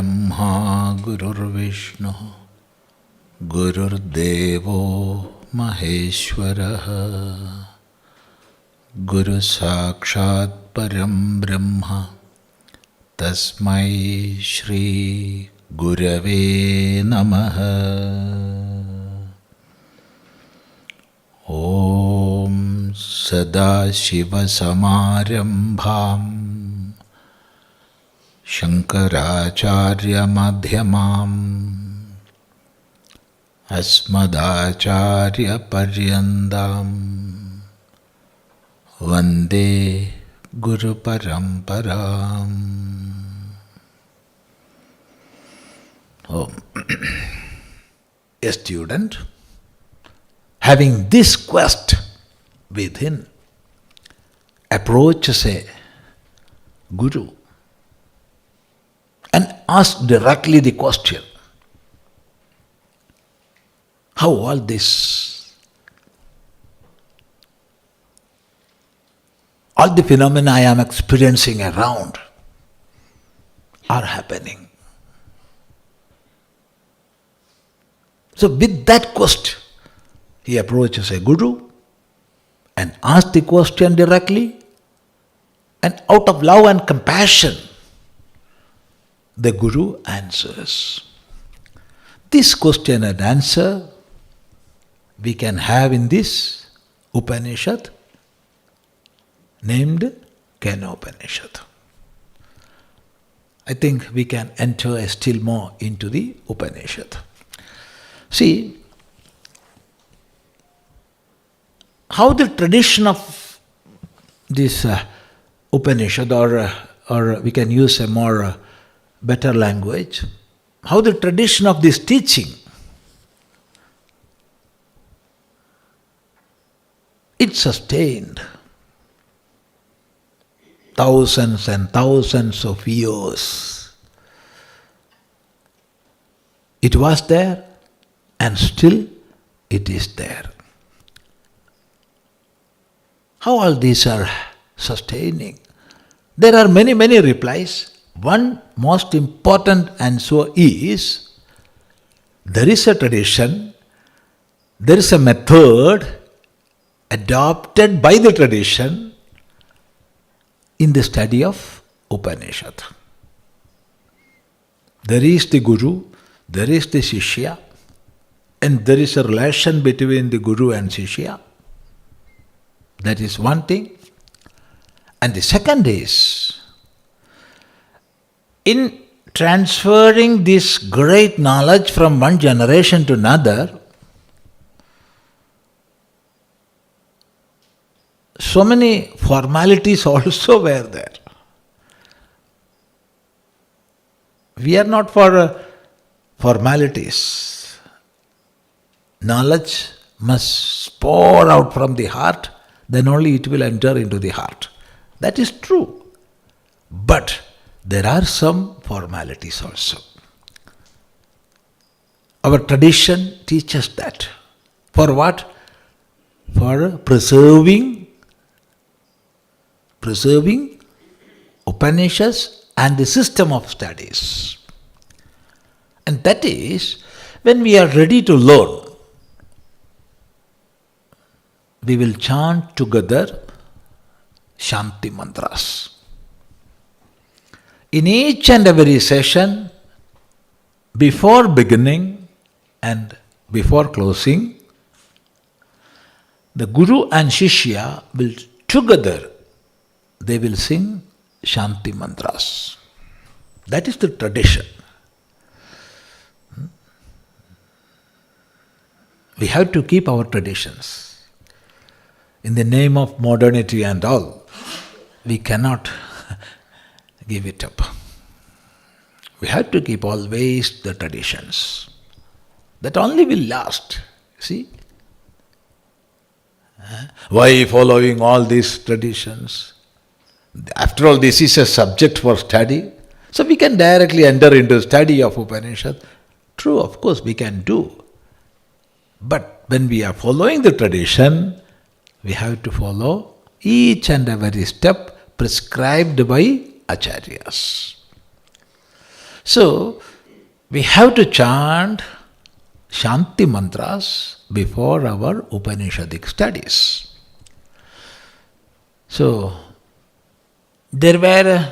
Brahma Gurur Vishnu Gurur Devo Maheshwaraha Guru Sakshat Param Brahma Tasmai Shri Gurave Namaha. Om Sadashiva Samarambham Shankaracharya Madhyamam Asmadacharya Paryandam Vande Guru Paramparam. A student having this quest within approaches a guru and asks directly the question, how all this, all the phenomena I am experiencing around are happening. So with that quest, he approaches a guru and asks the question directly, and out of love and compassion, the guru answers. This question and answer we can have in this Upanishad named Kenopanishad. I think we can enter still more into the Upanishad. See, how the tradition of this Upanishad, or we can use a more better language, how the tradition of this teaching, it sustained thousands and thousands of years. It was there and still it is there. How all these are sustaining? There are many, many replies. One most important answer is, there is a tradition, there is a method adopted by the tradition in the study of Upanishad. There is the Guru, there is the Shishya, and there is a relation between the Guru and Shishya. That is one thing. And the second is, in transferring this great knowledge from one generation to another, so many formalities also were there. We are not for formalities. Knowledge must pour out from the heart, then only it will enter into the heart. That is true. But there are some formalities also. Our tradition teaches that. For what? For preserving Upanishads and the system of studies. And that is, when we are ready to learn, we will chant together Shanti mantras. In each and every session, before beginning and before closing, the Guru and Shishya will together, they will sing Shanti mantras. That is the tradition. We have to keep our traditions. In the name of modernity and all, we cannot give it up. We have to keep always the traditions. That only will last. See? Why following all these traditions? After all, this is a subject for study. So we can directly enter into study of Upanishad. True, of course, we can do. But when we are following the tradition, we have to follow each and every step prescribed by Acharyas. So, we have to chant Shanti mantras before our Upanishadic studies. So, there were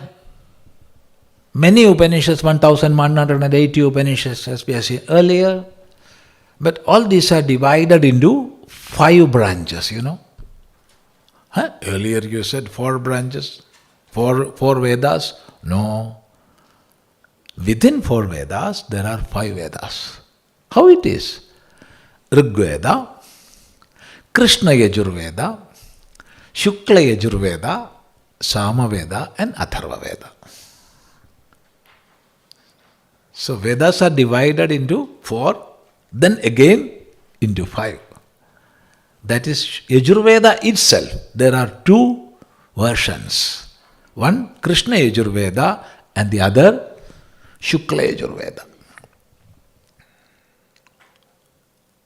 many Upanishads, 1180 Upanishads as we have seen earlier, but all these are divided into 5 branches, Earlier you said 4 branches, 4 Vedas. No. Within 4 Vedas, there are 5 Vedas. How it is? Rig Veda, Krishna Yajurveda, Shukla Yajurveda, Sama Veda and Atharva Veda. So Vedas are divided into 4, then again into 5. That is Yajurveda itself. There are 2 versions. One Krishna Yajurveda and the other Shukla Yajurveda.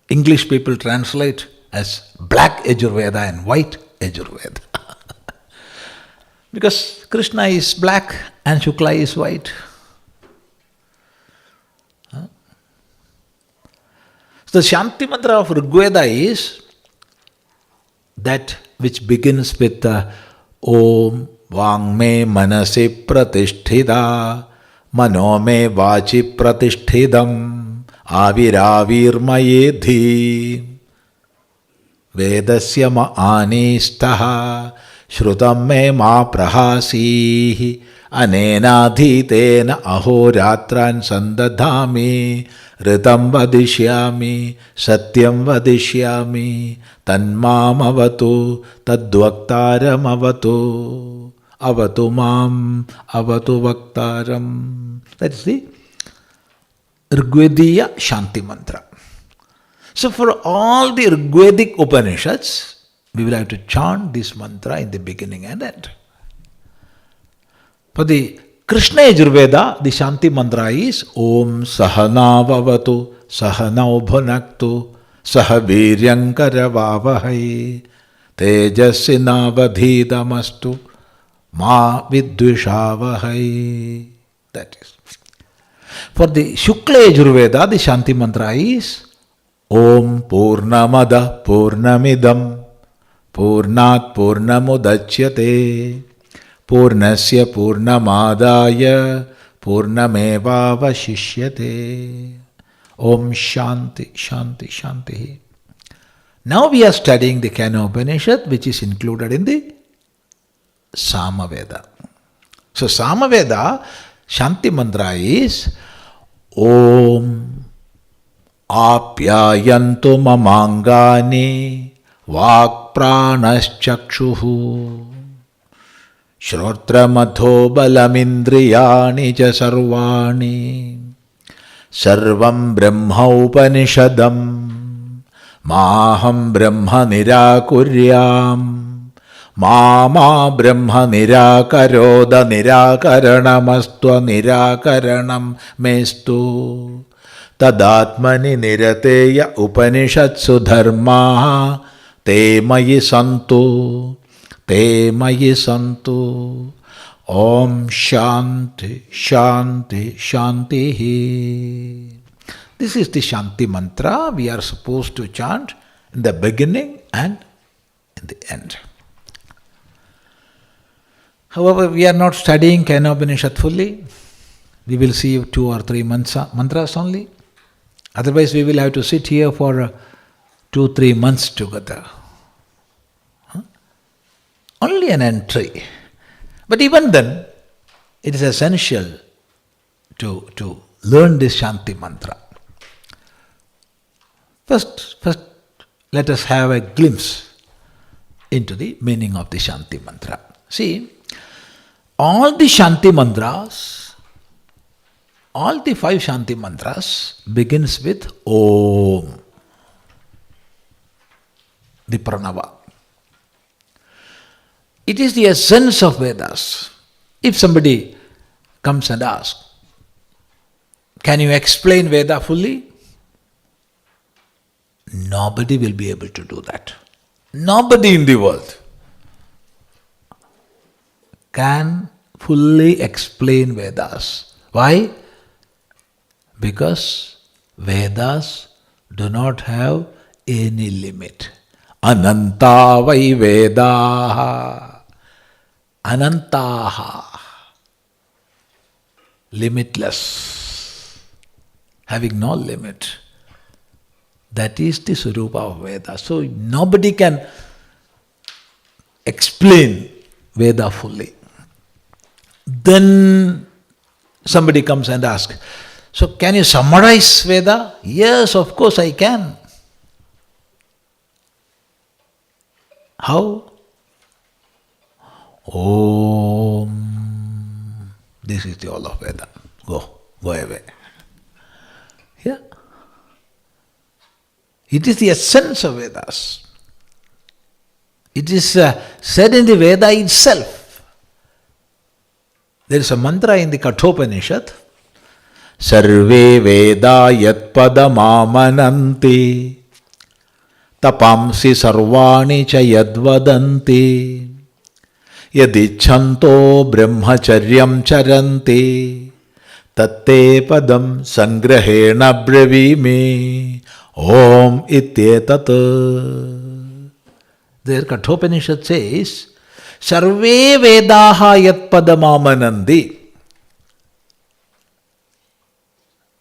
English people translate as black Yajurveda and white Yajurveda. Because Krishna is black and Shukla is white. So the Shanti mantra of Rigveda is that which begins with Om Vang me manasi pratisthita Mano me vachi pratisthidam Aviravirmayedhi Vedasya ma anistaha Shrutam me ma prahasihi Anenadhitena ahoratran sandadhami Ritam vadishyami Satyam vadishyami Tanmam avatu Tadvaktaram avatu Avatu mam Avatu vaktaram. That is the Rigvediya Shanti mantra. So for all the Rigvedic Upanishads, we will have to chant this mantra in the beginning and end. For the Krishna Yajurveda, the Shanti mantra is Om Sahana Vavatu Sahanau Bhunaktu Sahaviryankara Vavahai Tejasina Vadhidamastu Ma Vidvishavahai. That is. For the Shukla Yajurveda, the Shanti mantra is Om Purnamada Purnamidam Purnat Purnamudachyate Purnasya Purnamadaya Purnamevavashishyate. Om Shanti, Shanti, Shanti. Now we are studying the Kenopanishad, which is included in the Samaveda. So Samaveda, Shanti mantra is Om Apyayantu mamangani Vak pranaschakshuhu Shrotramatho balamindriyani cha sarvani Sarvam brahma upanishadam Maham brahma nirakuryam Mama brahma nirakaroda nirakaranamastua nirakaranam mestu Tadatmani nirateya upanishatsu dharma Te mayi santu Te mayi santu. Om Shanti, Shanti, Shanti. This is the Shanti mantra we are supposed to chant in the beginning and in the end. However, we are not studying Kenopanishad fully. We will see 2 or 3 mantras only. Otherwise, we will have to sit here for 2-3 months together. Only an entry. But even then, it is essential to learn this Shanti mantra. First, let us have a glimpse into the meaning of the Shanti mantra. See, all the Shanti mantras, all the 5 Shanti mantras begins with Om, the Pranava. It is the essence of Vedas. If somebody comes and asks, can you explain Veda fully? Nobody will be able to do that. Nobody in the world can fully explain Vedas. Why? Because Vedas do not have any limit. Ananta vai Vedaha. Anantaha. Limitless. Having no limit. That is the Swarupa of Veda. So nobody can explain Veda fully. Then somebody comes and asks, so can you summarize Veda? Yes, of course I can. How? Om. This is the all of Veda. Go away. Yeah. It is the essence of Vedas. It is said in the Veda itself. There is a mantra in the Kenopanishad. Sarve Veda Yat Padamamananti Tapamsi Sarvani Cha Yadvadanti Yadichanto Brahmacharyam Charanti Tatte Padam Sangrahena Brevimi Om Ityetat. There Kenopanishad says, Sarve Vedaha Yat Padamamanandi.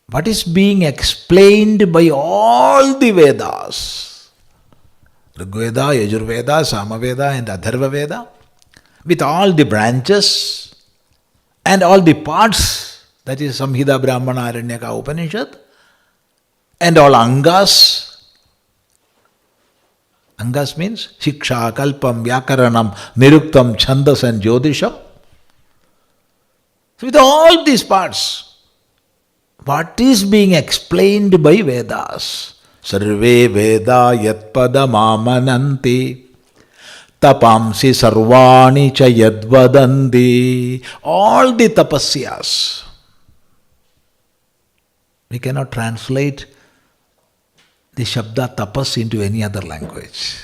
What is being explained by all the Vedas? Rigveda, Yajurveda, Samaveda and Atharva Veda, with all the branches and all the parts, that is Samhita, Brahmana, Aranyaka, Upanishad, and all Angas. Angas means Shiksha, Kalpam, Vyakaranam, Niruktam, Chandas and Jyotisham. So with all these parts, what is being explained by Vedas? Sarve Veda Yat Padamamananti Tapamsi Sarvani Cha Yadvadanti. All the tapasyas. We cannot translate the Shabda tapas into any other language.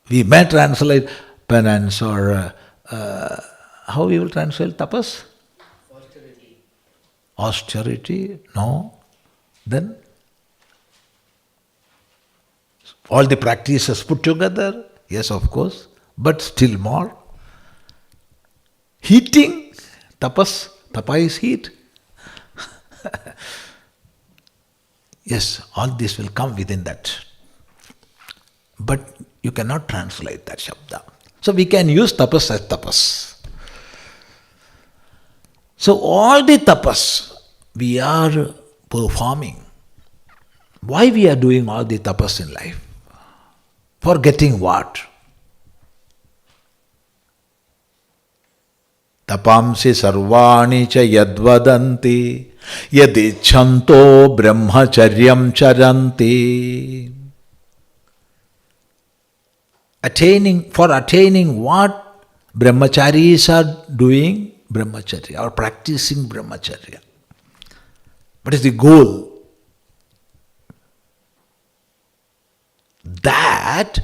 We may translate penance or how we will translate tapas? Austerity? No. Then all the practices put together? Yes, of course. But still more. Heating? Tapas? Tapa is heat. Yes, all this will come within that. But you cannot translate that Shabda. So we can use tapas as tapas. So all the tapas we are performing. Why we are doing all the tapas in life? For getting what? Tapamsi sarvani cha yadvadanti yadichanto brahmacharyam charanti. For attaining what brahmacharis are doing? Brahmacharya, or practicing brahmacharya. What is the goal? That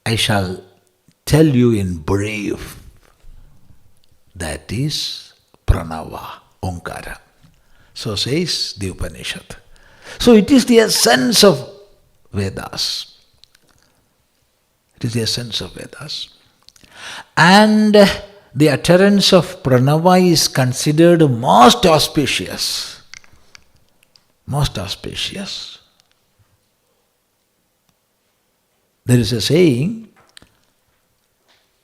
I shall tell you in brief. That is Pranava, Omkara. So says the Upanishad. So it is the essence of Vedas. It is the essence of Vedas. And the utterance of Pranava is considered most auspicious. Most auspicious. There is a saying,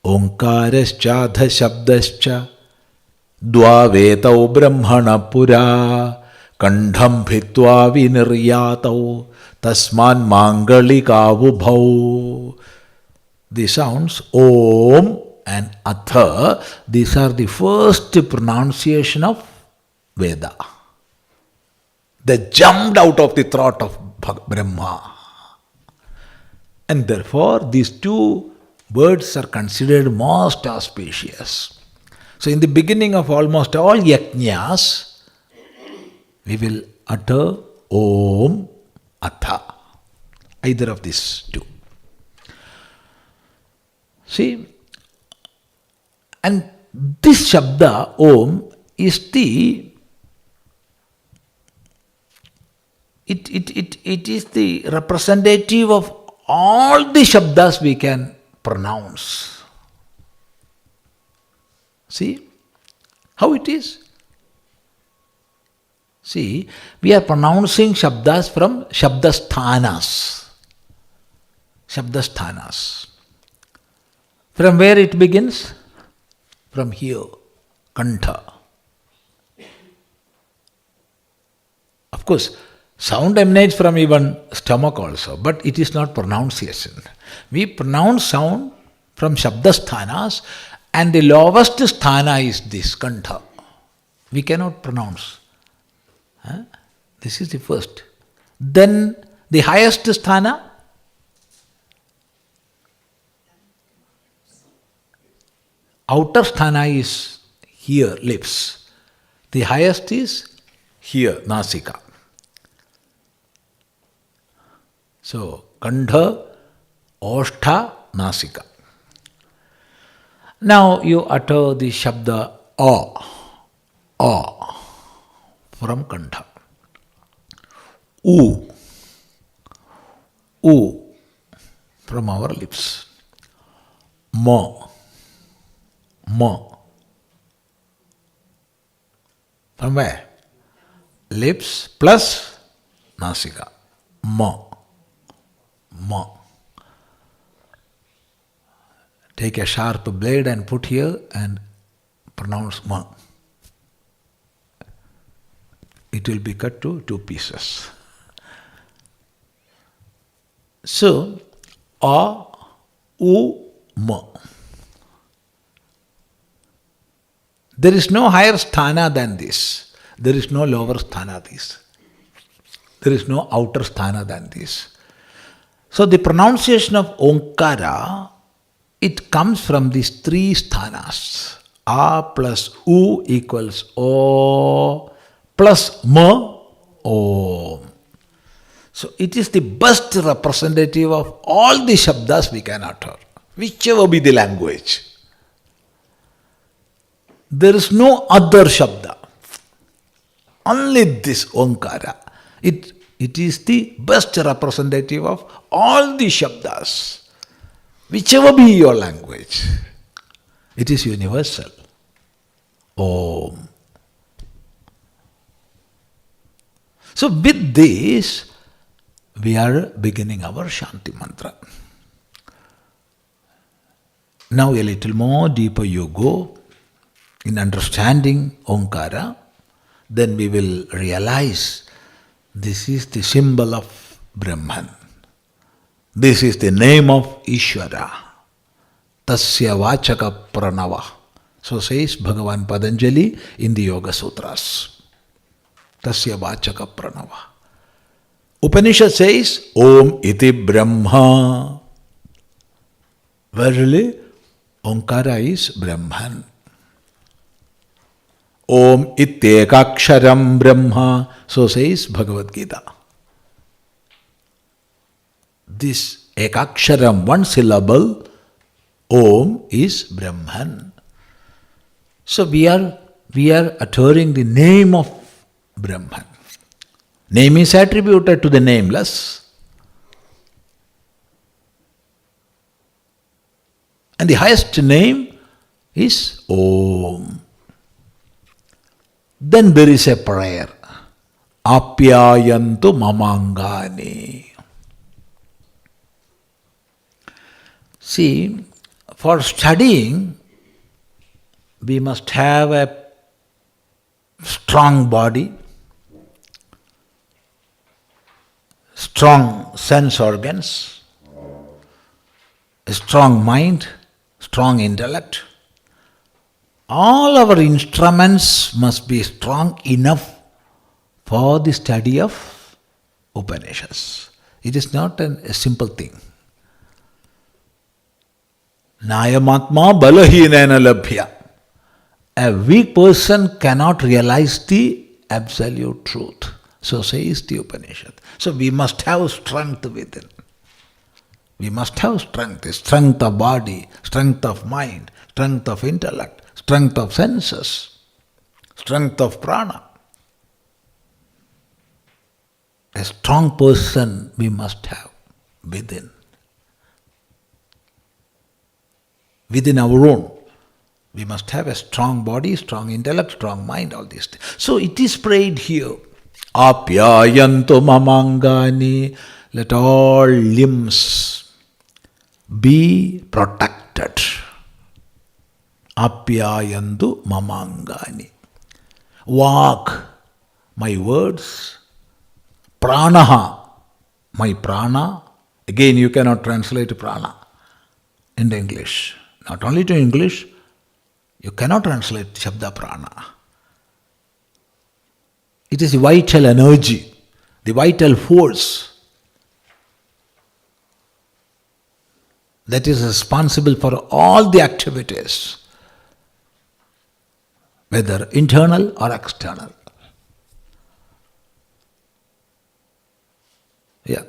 Omkarascha dha shabdascha dvavetau brahmana pura kandham bhitva viniryatau tasman mangalikavubhau. The sounds Om and Atha, these are the first pronunciation of Veda. They jumped out of the throat of Brahma. And therefore, these two words are considered most auspicious. So in the beginning of almost all yajnas, we will utter Om, Atha. Either of these two. See, and this Shabda, Om, is it is the representative of all the shabdas we can pronounce. See how it is? See, we are pronouncing shabdas from shabdasthanas. Shabdasthanas. From where it begins? From here, kantha. Of course, sound emanates from even stomach also, but it is not pronunciation. We pronounce sound from shabdasthanas, and the lowest sthana is this, kantha. We cannot pronounce. This is the first. Then the highest sthana, outer sthana is here, lips. The highest is here, nasika. So, kantha, oshtha, nasika. Now you utter the shabda a from kantha. U from our lips. Ma from where? Lips plus nasika. Ma. Take a sharp blade and put here and pronounce ma. It will be cut to 2 pieces. So, a, u, ma. There is no higher sthana than this. There is no lower sthana this. There is no outer sthana than this. So the pronunciation of Omkara, it comes from these 3 sthanas. A plus U equals O plus Ma, Om. So it is the best representative of all the shabdas we can utter, whichever be the language. There is no other shabda. Only this Omkara. It is the best representative of all the shabdas, whichever be your language. It is universal. Om. So with this, we are beginning our Shanti mantra. Now a little more deeper you go in understanding Omkara, then we will realize this is the symbol of Brahman. This is the name of Ishvara. Tasya vachaka pranava. So says Bhagavan Patanjali in the Yoga Sutras. Tasya vachaka pranava. Upanishad says, Om iti Brahma. Verily, Omkara is Brahman. Om ityekaksharam Brahma. So says Bhagavad Gita. This ekaksharam, one syllable, Om is Brahman. So we are uttering the name of Brahman. Name is attributed to the nameless. And the highest name is Om. Then there is a prayer. Apyayantu mamangani. See, for studying, we must have a strong body, strong sense organs, a strong mind, strong intellect. All our instruments must be strong enough for the study of Upanishads. It is not a simple thing. Nayamatma balahinena labhya. A weak person cannot realize the absolute truth. So says the Upanishad. So we must have strength within. We must have strength of body, strength of mind, strength of intellect, strength of senses, strength of prana. A strong person we must have within. Within our own. We must have a strong body, strong intellect, strong mind, all these things. So it is prayed here. Apyayantu mamangani. Let all limbs be protected. Apyayantu mamangani. Vak, my words. Pranaha, my prana. Again, you cannot translate prana into English. Not only to English, you cannot translate Shabda prana. It is the vital energy, the vital force that is responsible for all the activities, whether internal or external. Yeah.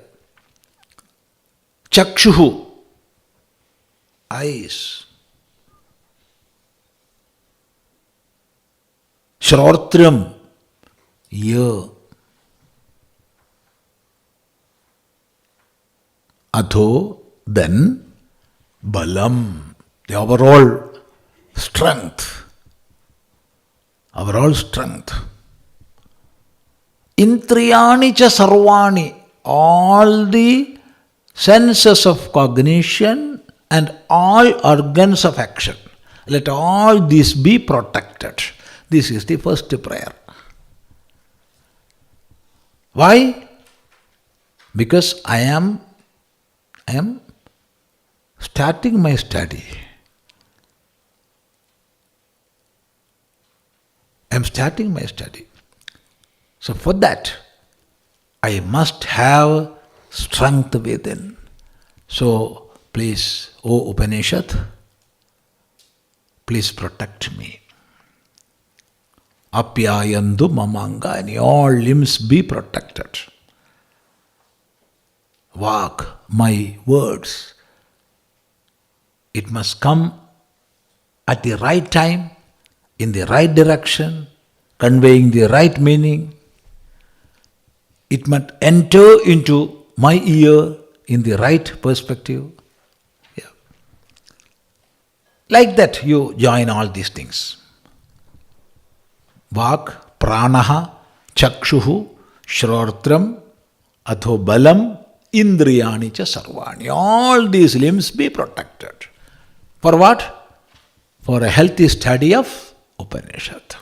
Chakshuhu, eyes. Shrotriyam, ear. Atho, then, balam, the overall strength. Overall strength. Intriyani cha sarvani, all the senses of cognition and all organs of action. Let all these be protected. This is the first prayer. Why? Because I am starting my study. I am starting my study. So for that, I must have strength within. So please, O Upanishad, please protect me. Apyayandu mamangani, all limbs be protected. Vak, my words. It must come at the right time, in the right direction, conveying the right meaning. It must enter into my ear in the right perspective. Yeah. Like that you join all these things. Vak, pranaha, chakshuhu, shrotriyam, atho balam, indriyani cha sarvani. All these limbs be protected. For what? For a healthy study of Upanishad.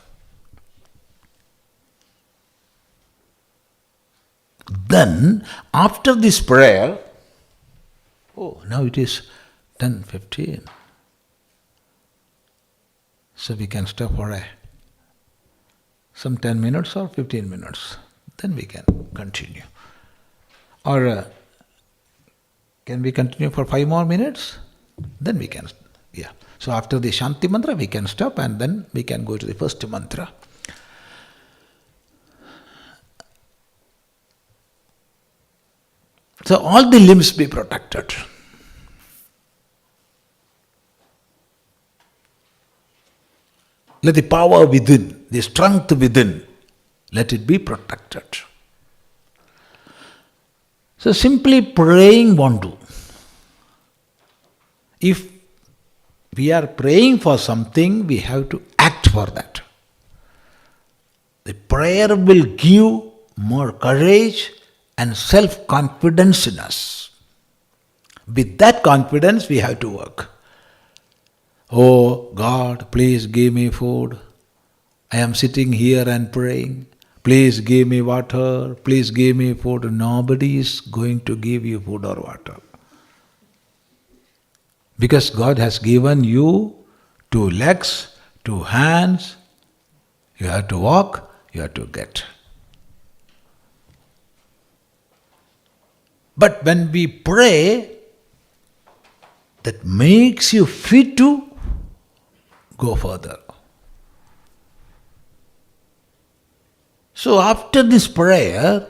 Then, after this prayer, now it is 10:15. So we can stop for some 10 minutes or 15 minutes. Then we can continue. Or can we continue for 5 more minutes? Then we can, yeah. So after the Shanti mantra, we can stop and then we can go to the first mantra. So all the limbs be protected. Let the power within, the strength within, let it be protected. So simply praying won't do. If we are praying for something, we have to act for that. The prayer will give more courage and self-confidence in us. With that confidence, we have to work. Oh God, please give me food. I am sitting here and praying. Please give me water. Please give me food. Nobody is going to give you food or water. Because God has given you 2 legs, 2 hands. You have to walk, you have to get. But when we pray, that makes you fit to go further. So after this prayer,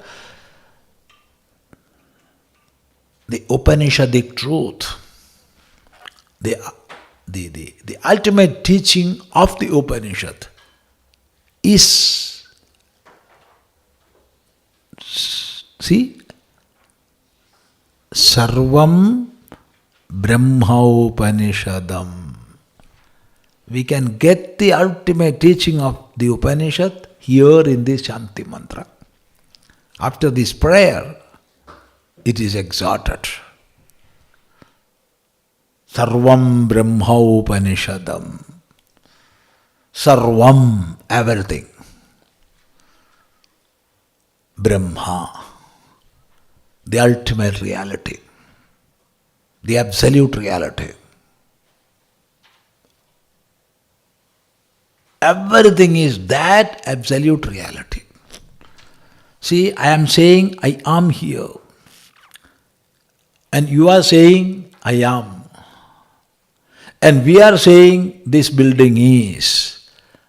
the Upanishadic truth, the ultimate teaching of the Upanishad is, see, Sarvam Brahma Upanishadam. We can get the ultimate teaching of the Upanishad here in this Shanti mantra. After this prayer, it is exhorted. Sarvam Brahma Upanishadam. Sarvam, everything. Brahma, the ultimate reality, the absolute reality. Everything is that absolute reality. See, I am saying I am here, and you are saying I am, and we are saying this building is.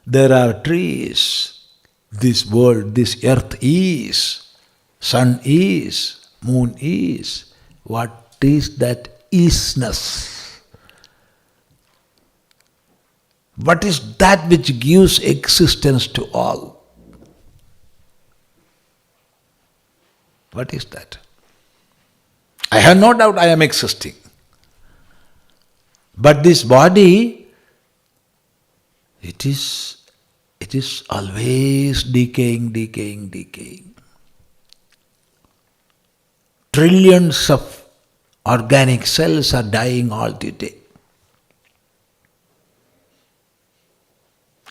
There are trees, this world, this earth is, sun is, moon is. What is that isness? What is that which gives existence to all? What is that? I have no doubt I am existing. But this body, it is always decaying. Trillions of organic cells are dying all the day.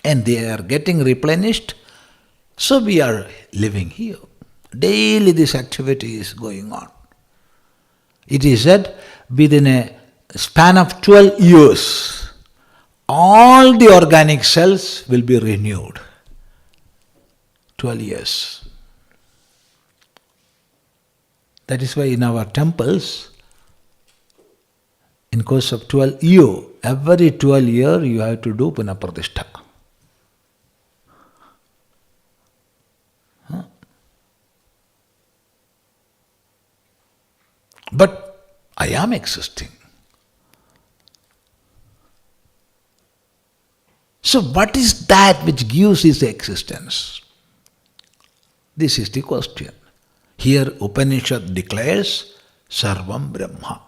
And they are getting replenished, so we are living here. Daily this activity is going on. It is said within a span of 12 years, all the organic cells will be renewed. 12 years. That is why in our temples, in course of 12 years, every 12 years you have to do Punapradishta. But I am existing. So what is that which gives his existence? This is the question. Here Upanishad declares Sarvam Brahma.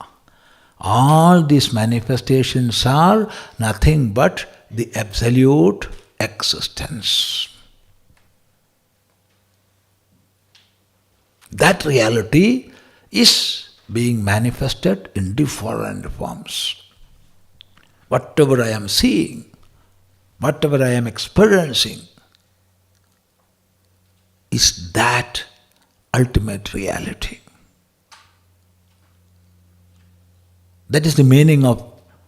All these manifestations are nothing but the absolute existence. That reality is being manifested in different forms. Whatever I am seeing, whatever I am experiencing, is that ultimate reality. That is the meaning of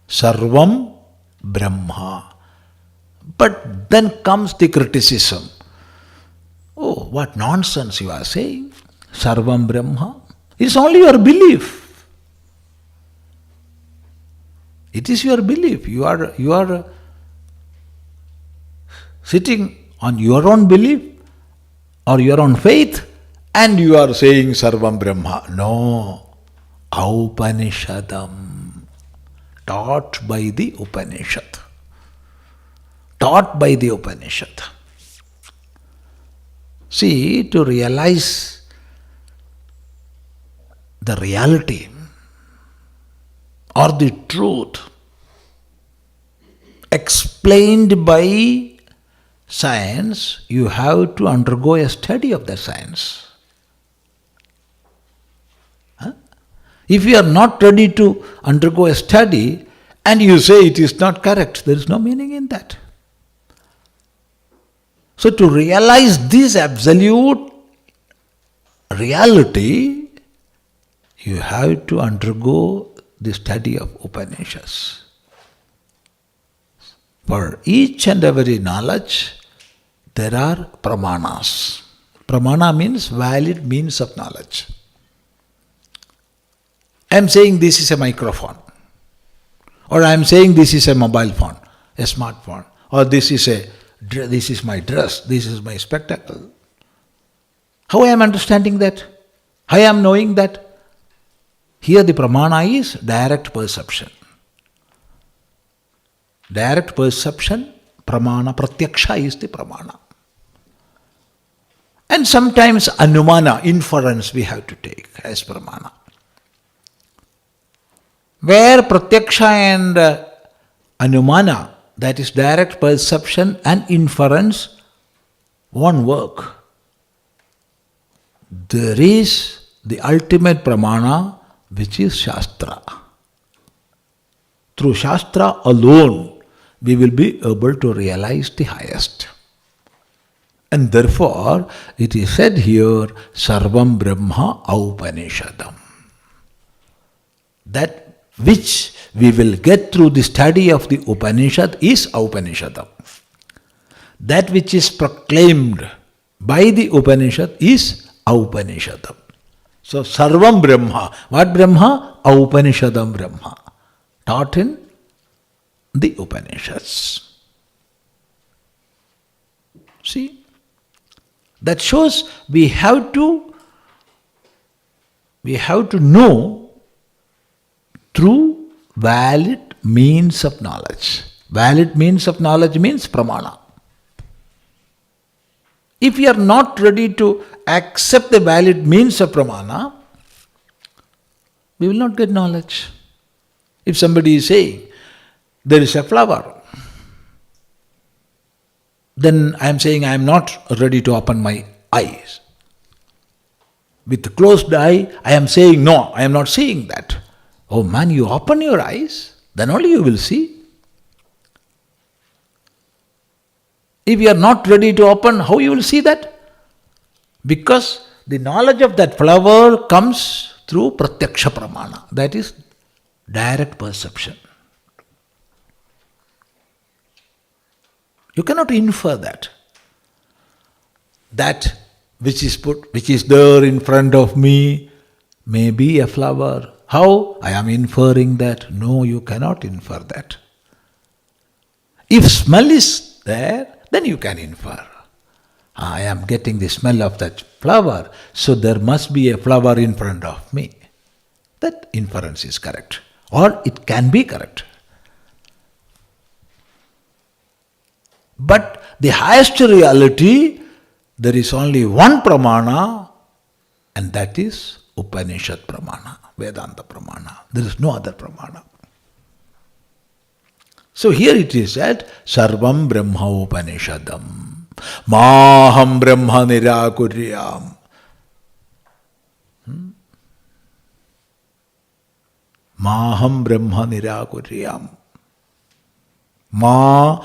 Sarvam Brahma. But then comes the criticism. Oh, what nonsense you are saying. Sarvam Brahma. It is only your belief. It is your belief. You are sitting on your own belief or your own faith and you are saying Sarvam Brahma. No. Upanishadam. Taught by the Upanishad. Taught by the Upanishad. See, to realize the reality or the truth explained by science, you have to undergo a study of the science. If you are not ready to undergo a study and you say it is not correct, there is no meaning in that. So to realize this absolute reality, you have to undergo the study of Upanishads. For each and every knowledge, there are pramanas. Pramana means valid means of knowledge. I am saying this is a microphone, or I am saying this is a mobile phone, a smartphone, or this is my dress, this is my spectacle. How I am understanding that? How I am knowing that? Here the pramana is direct perception. Direct perception, pramana, pratyaksha is the pramana. And sometimes anumana, inference we have to take as pramana. Where pratyaksha and anumana, that is direct perception and inference, won't work. There is the ultimate pramana, which is Shastra. Through Shastra alone, we will be able to realize the highest. And therefore, it is said here, Sarvam Brahma Upanishadam. That which we will get through the study of the Upanishad is Upanishadam. That which is proclaimed by the Upanishad is Upanishadam. So, Sarvam Brahma. What Brahma? Upanishadam Brahma. Taught in the Upanishads. See? That shows we have to know through valid means of knowledge. Valid means of knowledge means pramana. If we are not ready to accept the valid means of pramana, we will not get knowledge. If somebody is saying, there is a flower, then I am saying I am not ready to open my eyes. With the closed eye, I am saying no, I am not seeing that. Oh man, you open your eyes, then only you will see. If you are not ready to open, how you will see that? Because the knowledge of that flower comes through pratyaksha pramana, that is direct perception. You cannot infer that. That which is there in front of me may be a flower. How? I am inferring that. No, you cannot infer that. If smell is there, then you can infer. I am getting the smell of that flower, so there must be a flower in front of me. That inference is correct, or it can be correct. But the highest reality, there is only one pramana, and that is Upanishad pramana, Vedanta pramana. There is no other pramana. So here it is said, Sarvam Brahma Upanishadam, Maham Brahma Nirakuryam. Maham Brahma Nirakuryam. Ma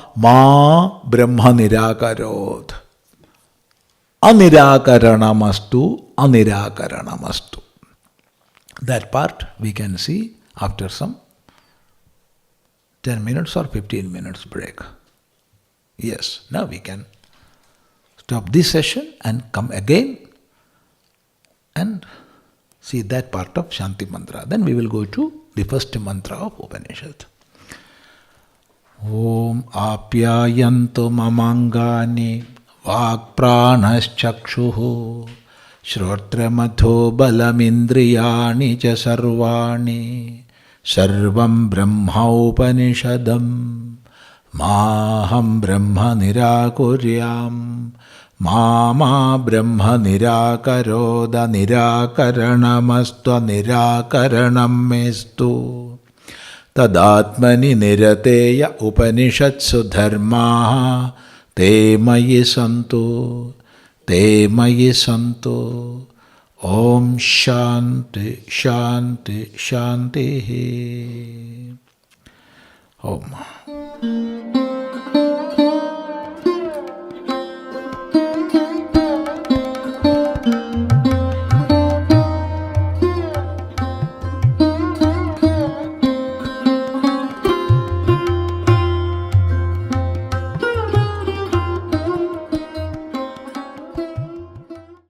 Brahma Nirakarod. Anirakaranamastu, Anirakaranamastu. That part we can see after some 10 minutes or 15 minutes break. Yes, now we can stop this session and come again and see that part of Shanti mantra. Then we will go to the first mantra of Upanishad. Om Apyayantu Mamangani Vakpranaschakshuhu Shrotramatho Balamindriyani Cha Sarvani Sarvam Brahma Upanishadam Maham Brahma Nirakuryam Mama Brahma Nirakaroda Nirakaranamastua Nirakaranam Tadatmani Nirateya Upanishatsu Dharma Te Mayi Santu Om Shanti Shanti Shanti Om